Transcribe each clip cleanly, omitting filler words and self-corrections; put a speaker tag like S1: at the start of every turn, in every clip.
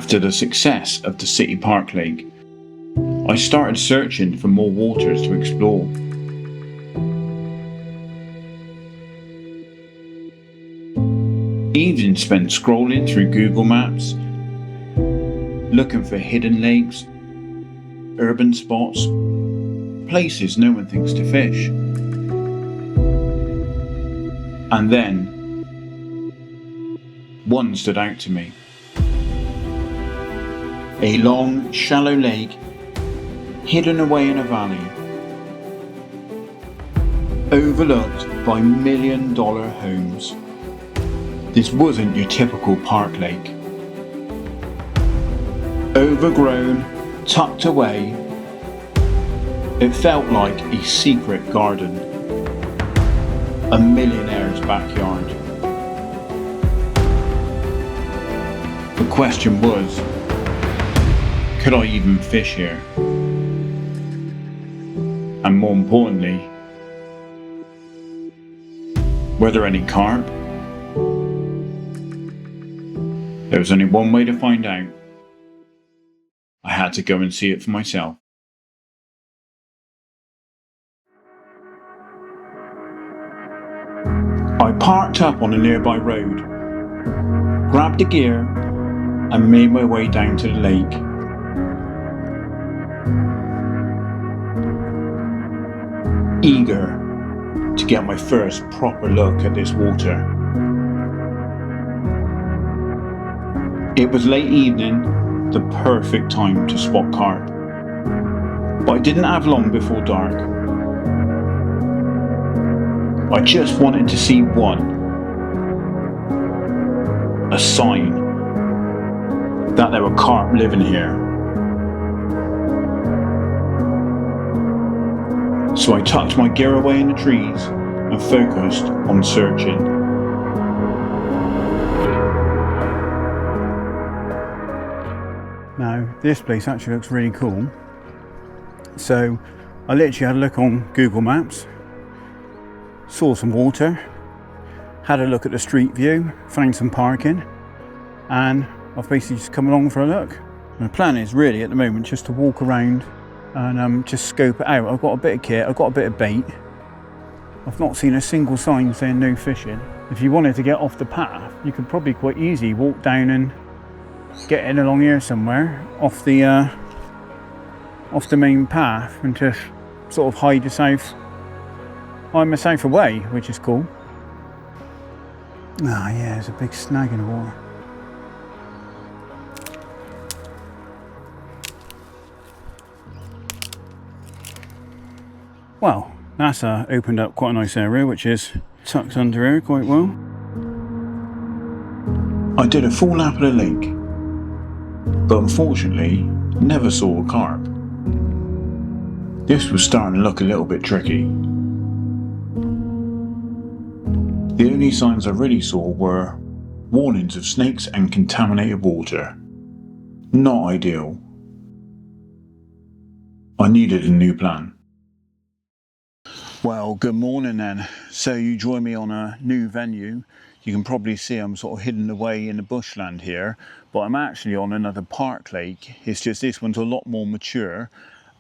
S1: After the success of the City Park Lake, I started searching for more waters to explore. Evenings spent scrolling through Google Maps, looking for hidden lakes, urban spots, places no one thinks to fish. And then, one stood out to me. A long, shallow lake hidden away in a valley, overlooked by million-dollar homes. This wasn't your typical park lake. Overgrown, tucked away, it felt like a secret garden, a millionaire's backyard. The question was, could I even fish here? And more importantly, were there any carp? There was only one way to find out. I had to go and see it for myself. I parked up on a nearby road, grabbed the gear, and made my way down to the lake. Eager to get my first proper look at this water. It was late evening, the perfect time to spot carp. But I didn't have long before dark. I just wanted to see one. A sign that there were carp living here. So I tucked my gear away in the trees and focused on searching. Now, this place actually looks really cool. So I literally had a look on Google Maps, saw some water, had a look at the street view, found some parking, and I've basically just come along for a look. My plan is really at the moment just to walk around and just scope it out. I've got a bit of kit, I've got a bit of bait. I've not seen a single sign saying no fishing. If you wanted to get off the path, you could probably quite easily walk down and get in along here somewhere off the main path and just sort of hide myself away, which is cool. Ah, yeah, there's a big snag in the water. Well, that's opened up quite a nice area, which is tucked under here quite well. I did a full lap of the lake, but unfortunately never saw a carp. This was starting to look a little bit tricky. The only signs I really saw were warnings of snakes and contaminated water. Not ideal. I needed a new plan. Well, good morning then. So you join me on a new venue. You can probably see I'm sort of hidden away in the bushland here, but I'm actually on another park lake. It's just this one's a lot more mature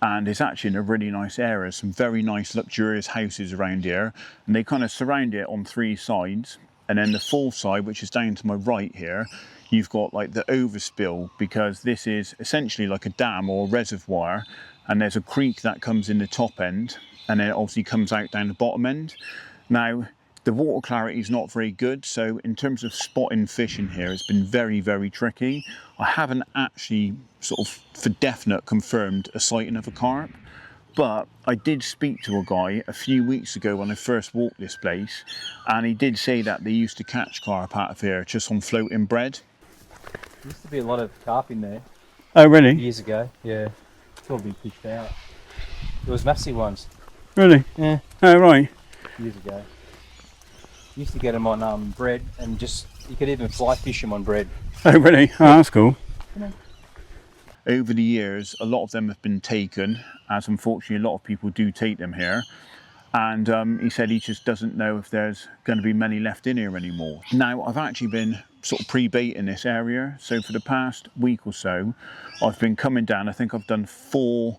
S1: and it's actually in a really nice area. Some very nice luxurious houses around here, and they kind of surround it on three sides. And then the fourth side, which is down to my right here, you've got like the overspill, because this is essentially like a dam or a reservoir, and there's a creek that comes in the top end and then it obviously comes out down the bottom end. Now, the water clarity is not very good, so in terms of spotting fish in here, it's been very, very tricky. I haven't actually sort of for definite confirmed a sighting of a carp, but I did speak to a guy a few weeks ago when I first walked this place, and he did say that they used to catch carp out of here just on floating bread.
S2: There used to be a lot of carp in there.
S1: Oh, really?
S2: Years ago, yeah. It's all been fished out. There was massive ones.
S1: Really?
S2: Yeah.
S1: Oh, right.
S2: Years ago. Used to get them on bread, and just you could even fly fish them on bread.
S1: Oh, really? Oh, that's cool. Yeah. Over the years, a lot of them have been taken, as unfortunately a lot of people do take them here. And he said he just doesn't know if there's going to be many left in here anymore. Now, I've actually been sort of pre-bait in this area. So for the past week or so, I've been coming down. I think I've done 4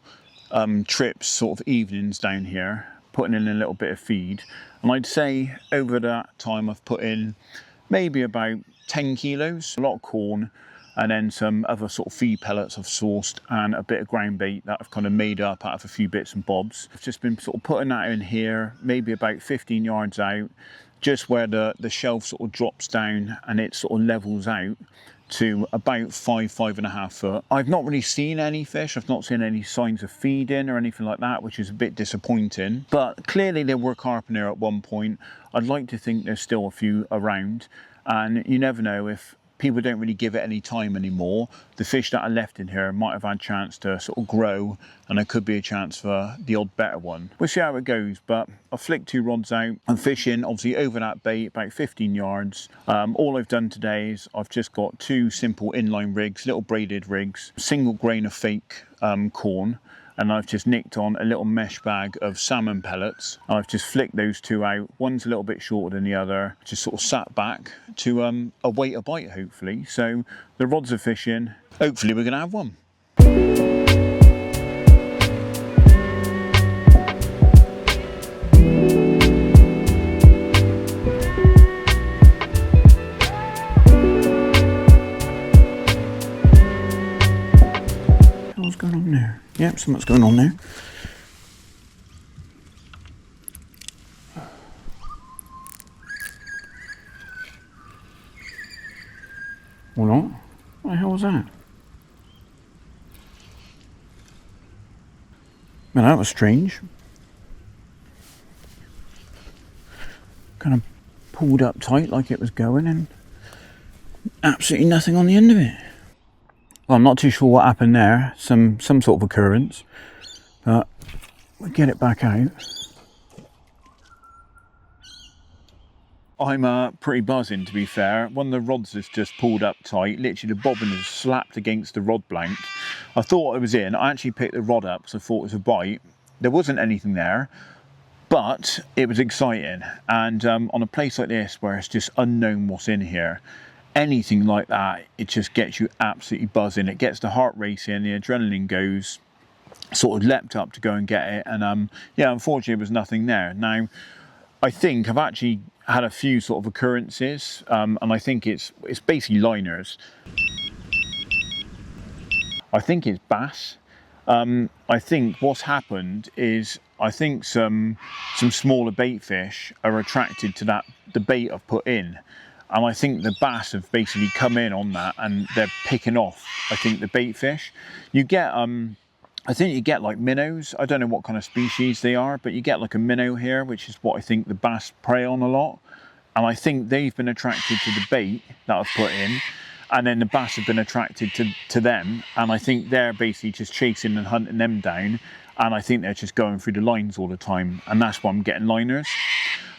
S1: trips, sort of evenings down here, putting in a little bit of feed. And I'd say over that time I've put in maybe about 10 kilos, a lot of corn, and then some other sort of feed pellets I've sourced, and a bit of ground bait that I've kind of made up out of a few bits and bobs. I've just been sort of putting that in here, maybe about 15 yards out, just where the shelf sort of drops down and it sort of levels out to about 5.5 foot. I've not really seen any fish. I've not seen any signs of feeding or anything like that, which is a bit disappointing. But clearly there were carp in there at one point. I'd like to think there's still a few around, and you never know, if people don't really give it any time anymore, the fish that are left in here might have had a chance to sort of grow, and there could be a chance for the odd better one. We'll see how it goes, but I've flicked 2 rods out. I'm fishing obviously over that bait, about 15 yards. All I've done today is I've just got 2 simple inline rigs, little braided rigs, single grain of fake corn, and I've just nicked on a little mesh bag of salmon pellets. I've just flicked those 2 out. One's a little bit shorter than the other. Just sort of sat back to await a bite, hopefully. So the rods are fishing. Hopefully we're going to have one. What's going on there? Yep, something's going on there. Or not? What the hell was that? Well, that was strange. Kind of pulled up tight like it was going, and absolutely nothing on the end of it. Well, I'm not too sure what happened there. Some sort of occurrence, but we'll get it back out. I'm pretty buzzing, to be fair. One of the rods has just pulled up tight. Literally the bobbin has slapped against the rod blank. I thought I was in. I actually picked the rod up because I thought it was a bite. There wasn't anything there, but it was exciting. And on a place like this where it's just unknown what's in here, anything like that, it just gets you absolutely buzzing. It gets the heart racing, the adrenaline goes, sort of leapt up to go and get it. And yeah, unfortunately there was nothing there. Now, I think I've actually had a few sort of occurrences, and I think it's basically liners. I think it's bass. I think what's happened is I think some smaller bait fish are attracted to the bait I've put in. And I think the bass have basically come in on that, and they're picking off, I think, the bait fish. You get, I think you get like minnows. I don't know what kind of species they are, but you get like a minnow here, which is what I think the bass prey on a lot. And I think they've been attracted to the bait that I've put in, and then the bass have been attracted to them. And I think they're basically just chasing and hunting them down. And I think they're just going through the lines all the time. And that's why I'm getting liners.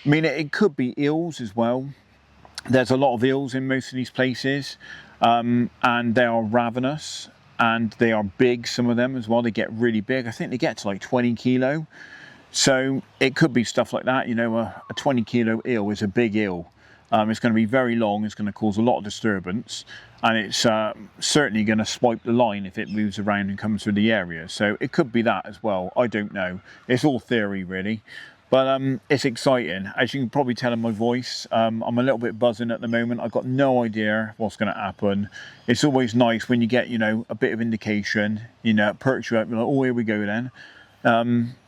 S1: I mean, it could be eels as well. There's a lot of eels in most of these places, and they are ravenous, and they are big, some of them as well. They get really big. I think they get to like 20 kilo. So it could be stuff like that. You know, a 20 kilo eel is a big eel. It's going to be very long. It's going to cause a lot of disturbance, and it's certainly going to swipe the line if it moves around and comes through the area. So it could be that as well. I don't know. It's all theory, really. But it's exciting. As you can probably tell in my voice, I'm a little bit buzzing at the moment. I've got no idea what's going to happen. It's always nice when you get, you know, a bit of indication, you know, it perks you up. You're like, oh, here we go then.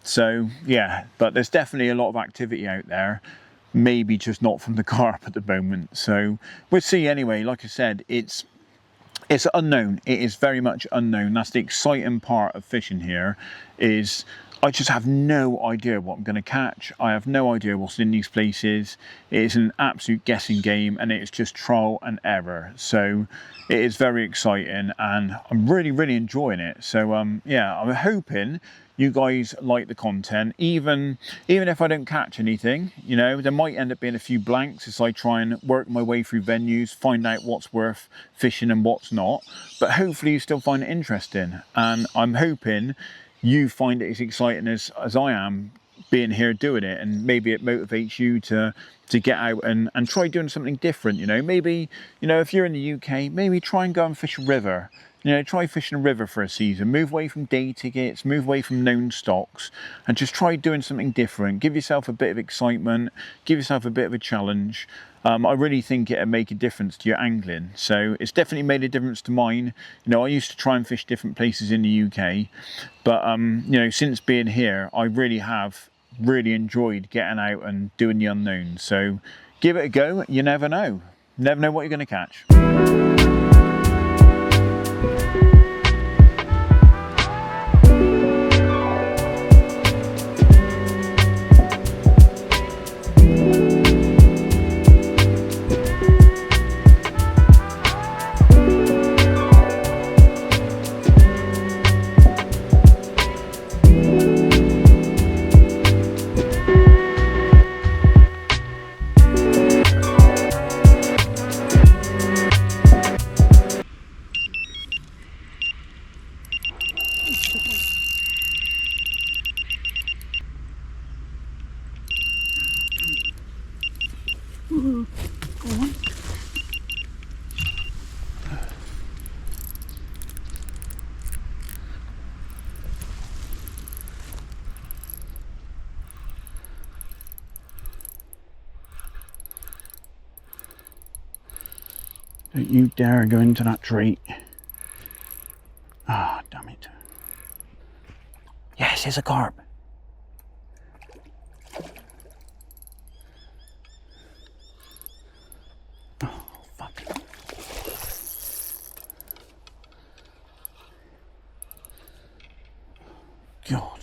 S1: So, yeah, but there's definitely a lot of activity out there. Maybe just not from the carp at the moment. So we'll see anyway. Like I said, it's unknown. It is very much unknown. That's the exciting part of fishing here, is I just have no idea what I'm going to catch. I have no idea what's in these places. It is an absolute guessing game, and it's just trial and error. So it is very exciting, and I'm really, really enjoying it. So yeah, I'm hoping you guys like the content. Even if I don't catch anything, you know, there might end up being a few blanks as I try and work my way through venues, find out what's worth fishing and what's not. But hopefully you still find it interesting, and I'm hoping you find it as exciting as I am being here doing it, and maybe it motivates you to get out and try doing something different. You know, maybe, you know, if you're in the UK, maybe try and go and fish a river. You know, try fishing a river for a season, move away from day tickets, move away from known stocks, and just try doing something different. Give yourself a bit of excitement, give yourself a bit of a challenge. I really think it'll make a difference to your angling. So it's definitely made a difference to mine. You know, I used to try and fish different places in the UK, but you know, since being here, I really have enjoyed getting out and doing the unknown. So give it a go. You never know. Never know what you're going to catch. Don't you dare go into that tree. Ah, oh, damn it. Yes, it's a carp. Oh, fuck. God.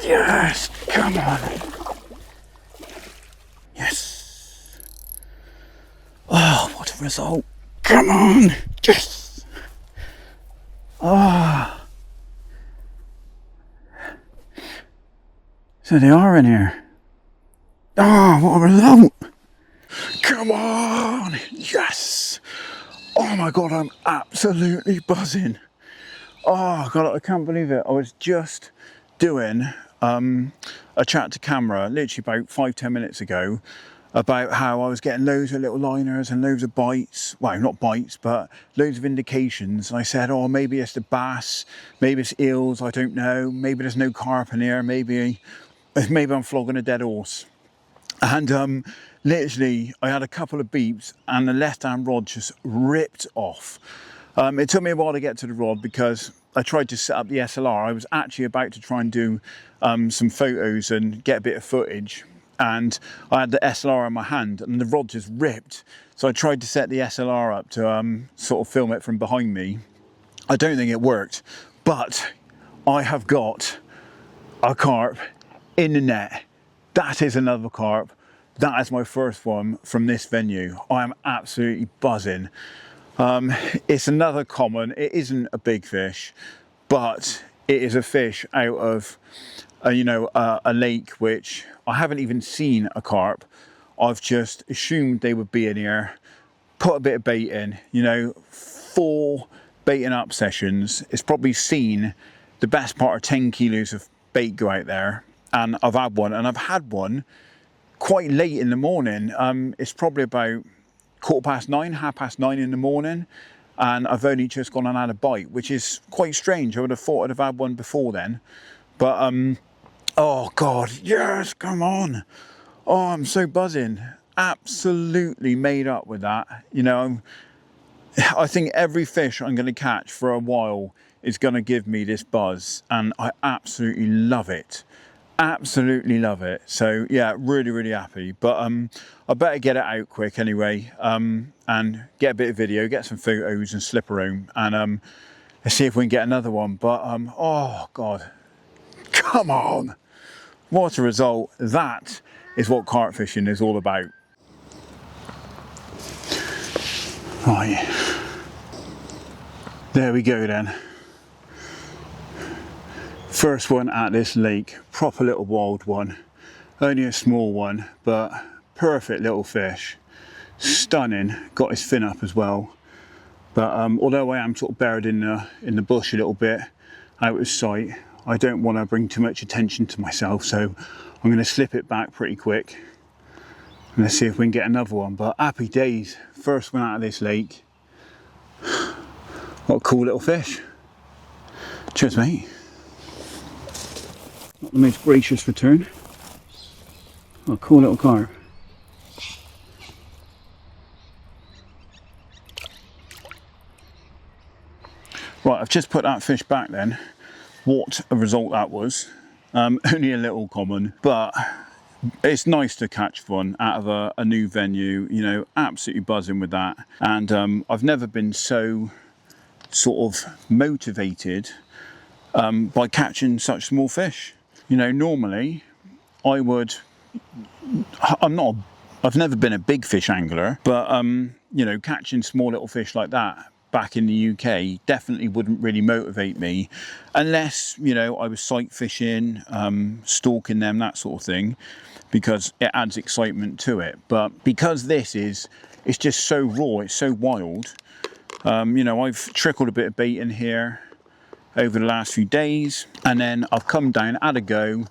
S1: Yes, come on. Yes. Oh, what a result. Come on. Yes. Ah. Oh. So they are in here. Oh, what a result. Come on. Yes. Oh my God, I'm absolutely buzzing. Oh God, I can't believe it. I was just doing a chat to camera literally about 5-10 minutes ago about how I was getting loads of little liners and loads of bites. Well, not bites, but loads of indications. And I said, oh, maybe it's the bass, maybe it's eels, I don't know. Maybe there's no carp in here. Maybe I'm flogging a dead horse. And literally I had a couple of beeps and the left hand rod just ripped off. It took me a while to get to the rod because I tried to set up the SLR. I was actually about to try and do some photos and get a bit of footage, and I had the SLR in my hand and the rod just ripped. So I tried to set the SLR up to sort of film it from behind me. I don't think it worked, but I have got a carp in the net. That is another carp. That is my first one from this venue. I am absolutely buzzing. It's another common. It isn't a big fish, but it is a fish out of a lake which I haven't even seen a carp. I've just assumed they would be in here, put a bit of bait in, 4 baiting up sessions. It's probably seen the best part of 10 kilos of bait go out there, and I've had one, and I've had one quite late in the morning. It's probably about 9:15, 9:30 in the morning, and I've only just gone and had a bite, which is quite strange. I would have thought I'd have had one before then, but oh God, yes, come on. Oh, I'm so buzzing. Absolutely made up with that. I think every fish I'm going to catch for a while is going to give me this buzz, and I absolutely love it. Absolutely love it. So yeah, really happy. But I better get it out quick anyway, and get a bit of video, get some photos and slip around, and let's see if we can get another one. But oh God, come on, what a result. That is what carp fishing is all about. Right, there we go then. First one at this lake, proper little wild one. Only a small one, but perfect little fish. Stunning. Got his fin up as well. But although I am sort of buried in the bush a little bit, out of sight, I don't want to bring too much attention to myself, so I'm going to slip it back pretty quick. And let's see if we can get another one. But happy days, first one out of this lake. What a cool little fish. Cheers, mate. Not the most gracious return. What a cool little carp. Right, I've just put that fish back then. What a result that was. Only a little common, but it's nice to catch one out of a new venue, you know, absolutely buzzing with that. And I've never been so sort of motivated by catching such small fish. You know, normally I've never been a big fish angler, but you know, catching small little fish like that back in the UK definitely wouldn't really motivate me unless, you know, I was sight fishing, stalking them, that sort of thing, because it adds excitement to it. But because it's just so raw, it's so wild, you know, I've trickled a bit of bait in here over the last few days, and then I've come down, had a go.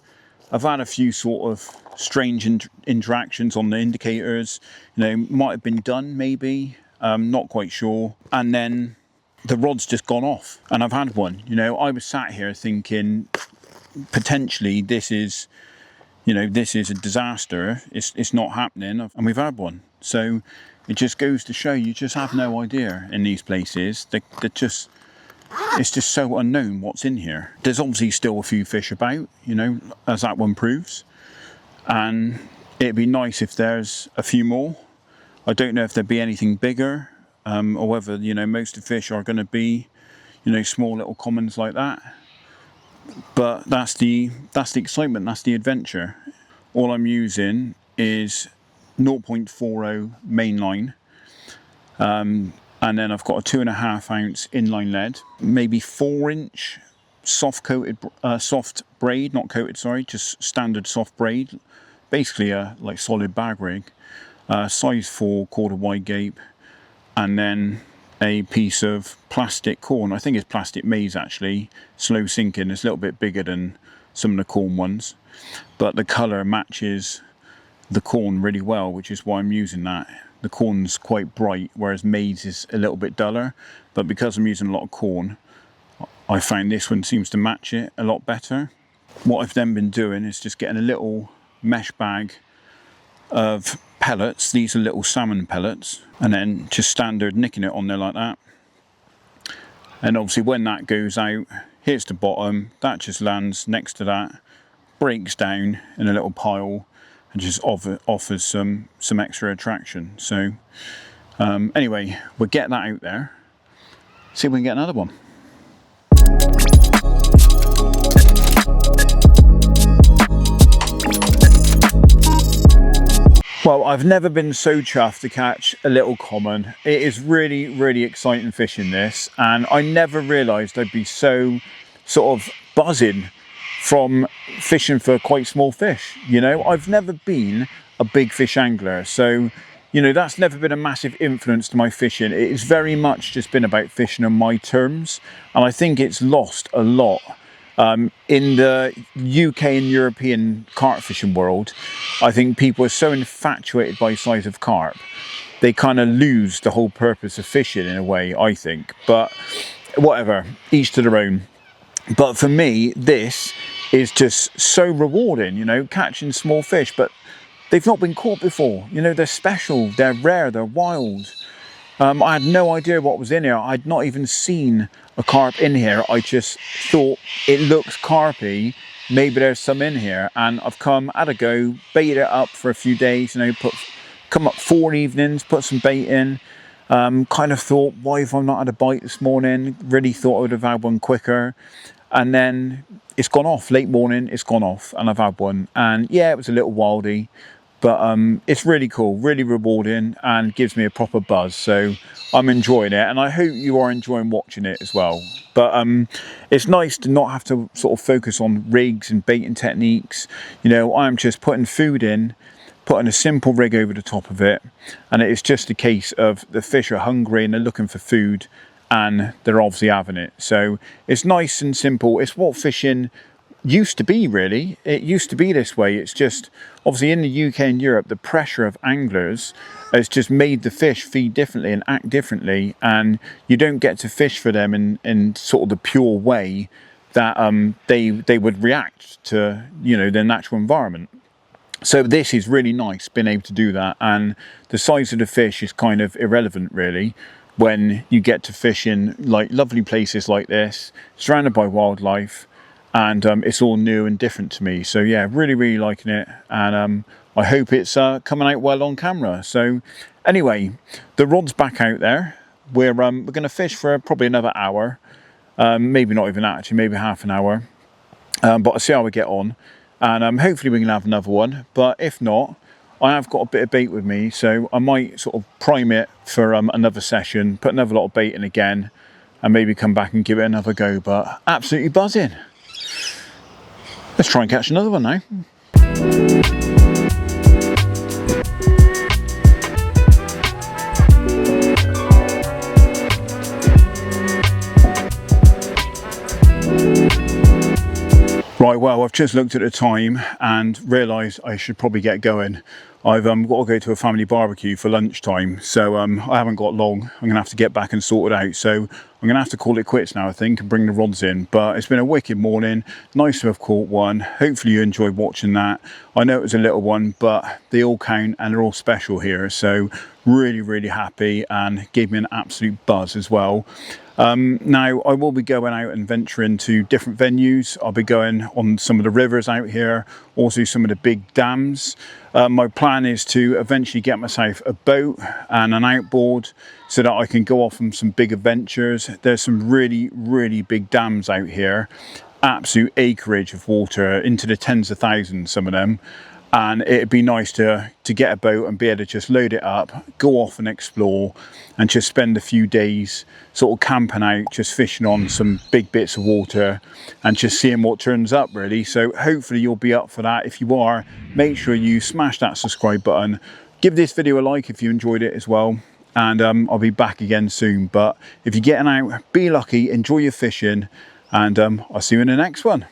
S1: I've had a few sort of strange interactions on the indicators, you know, might have been done maybe, not quite sure. And then the rod's just gone off and I've had one. You know, I was sat here thinking potentially this is a disaster. It's not happening, and we've had one. So it just goes to show you just have no idea in these places. It's just so unknown what's in here. There's obviously still a few fish about, you know, as that one proves. And it'd be nice if there's a few more. I don't know if there'd be anything bigger, or whether, you know, most of the fish are going to be, you know, small little commons like that. But that's the excitement, that's the adventure. All I'm using is 0.40 mainline, and then I've got a 2.5 ounce inline lead, maybe 4-inch soft braid, not coated, sorry, just standard soft braid, basically a like solid bag rig, size 4 quarter wide gape, and then a piece of plastic corn. I think it's plastic maize actually, slow sinking. It's a little bit bigger than some of the corn ones, but the colour matches the corn really well, which is why I'm using that. The corn's quite bright, whereas maize is a little bit duller, but because I'm using a lot of corn, I found this one seems to match it a lot better. What I've then been doing is just getting a little mesh bag of pellets. These are little salmon pellets, and then just standard nicking it on there like that. And obviously when that goes out, hits the bottom, that just lands next to that, breaks down in a little pile, and just offers some extra attraction. So anyway, we'll get that out there, see if we can get another one. Well, I've never been so chuffed to catch a little common. It is really, really exciting fishing this, and I never realised I'd be so sort of buzzing from fishing for quite small fish. You know, I've never been a big fish angler, so, you know, that's never been a massive influence to my fishing. It has very much just been about fishing on my terms, and I think it's lost a lot. In the UK and European carp fishing world, I think people are so infatuated by the size of carp, they kind of lose the whole purpose of fishing in a way, I think. But whatever, each to their own. But for me, this is just so rewarding, you know, catching small fish, but they've not been caught before. You know, they're special, they're rare, they're wild. I had no idea what was in here. I'd not even seen a carp in here. I just thought it looks carpy, maybe there's some in here. And I've had a go, baited it up for a few days, you know, come up 4 evenings, put some bait in. Kind of thought, why have I not had a bite this morning? Really thought I would have had one quicker. And then it's gone off, late morning, it's gone off, and I've had one. And yeah, it was a little wildy, but it's really cool, really rewarding, and gives me a proper buzz. So I'm enjoying it, and I hope you are enjoying watching it as well. But it's nice to not have to sort of focus on rigs and baiting techniques. You know, I'm just putting food in, putting a simple rig over the top of it, and it is just a case of the fish are hungry and they're looking for food, and they're obviously having it. So it's nice and simple. It's what fishing used to be, really. It used to be this way. It's just obviously in the UK and Europe, the pressure of anglers has just made the fish feed differently and act differently, and you don't get to fish for them in sort of the pure way that they would react to, you know, their natural environment. So this is really nice, being able to do that, and the size of the fish is kind of irrelevant, really, when you get to fish in like lovely places like this, surrounded by wildlife, and it's all new and different to me. So yeah, really liking it, and I hope it's coming out well on camera. So anyway, the rod's back out there. We're going to fish for probably another hour, maybe not even that, actually, maybe half an hour, but I'll see how we get on, and hopefully we can have another one. But if not, I have got a bit of bait with me, so I might sort of prime it for another session, put another lot of bait in again, and maybe come back and give it another go. But absolutely buzzing. Let's try and catch another one now. Right, well, I've just looked at the time and realised I should probably get going. I've got to go to a family barbecue for lunchtime, so I haven't got long. I'm going to have to get back and sort it out. So I'm going to have to call it quits now, I think, and bring the rods in. But it's been a wicked morning. Nice to have caught one. Hopefully you enjoyed watching that. I know it was a little one, but they all count and they're all special here. So really happy, and gave me an absolute buzz as well. Now I will be going out and venturing to different venues. I'll be going on some of the rivers out here, also some of the big dams. My plan is to eventually get myself a boat and an outboard so that I can go off on some big adventures. There's some really big dams out here, absolute acreage of water, into the tens of thousands, some of them. And it'd be nice to get a boat and be able to just load it up, go off and explore, and just spend a few days sort of camping out, just fishing on some big bits of water and just seeing what turns up, really. So hopefully you'll be up for that. If you are, make sure you smash that subscribe button. Give this video a like if you enjoyed it as well. And I'll be back again soon. But if you're getting out, be lucky, enjoy your fishing, and I'll see you in the next one.